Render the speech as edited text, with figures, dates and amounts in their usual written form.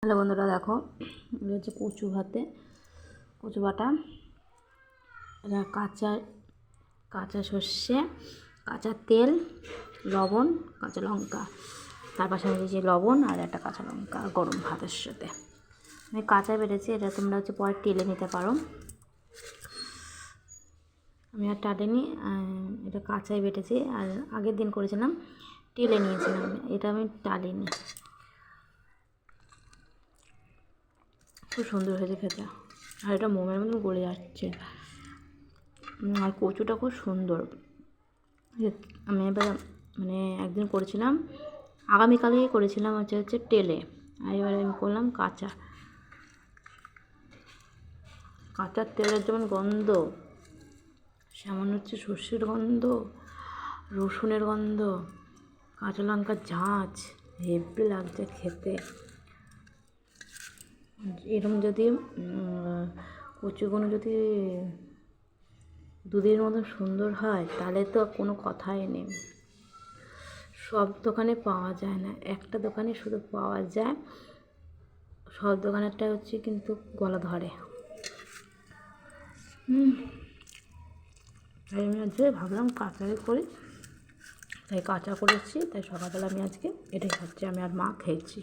Hello বন্ধুরা, দেখো এটা হচ্ছে কচু বাটা। এটা কাঁচা কাঁচা সর্ষে, কাঁচা তেল, লবণ, কাঁচা লঙ্কা, তার পাশে আমি দিয়েছি লবণ আর একটা কাঁচা লঙ্কা গরম ভাতের সাথে। আমি কাঁচা বেটেছি, এটা তোমরা হচ্ছে পরে টেলে নিতে পারো। আমি আর টালিনি, এটা কাঁচাই বেটেছি। আর আগের দিন করেছিলাম টেলে নিয়েছিলাম, এটা আমি টালিনি। খুব সুন্দর হয়েছে খেতে, আর এটা মোমের মতন গলে যাচ্ছে। আর কচুটা খুব সুন্দর। আমি এবার একদিন করেছিলাম, আগামীকালেই করেছিলাম হচ্ছে টেলে, আর এবার আমি করলাম কাঁচার তেলের যেমন গন্ধ, সামান্য হচ্ছে সর্ষের গন্ধ, রসুনের গন্ধ, কাঁচা লঙ্কার ঝাঁঝ, হেব্বি লাগছে খেতে। এরকম যদি কচুগুলো যদি দুধের মতন সুন্দর হয় তাহলে তো কোনো কথাই নেই। সব দোকানে পাওয়া যায় না, একটা দোকানে শুধু পাওয়া যায়, সব দোকানেরটা হচ্ছে কিন্তু গলা ধরে। তাই আমি আজকে ভাবলাম কাঁচাই করি, তাই কাঁচা করেছি। তাই সকালবেলা আমি আজকে এটাই খাচ্ছি, আমি আর মা খেয়েছি।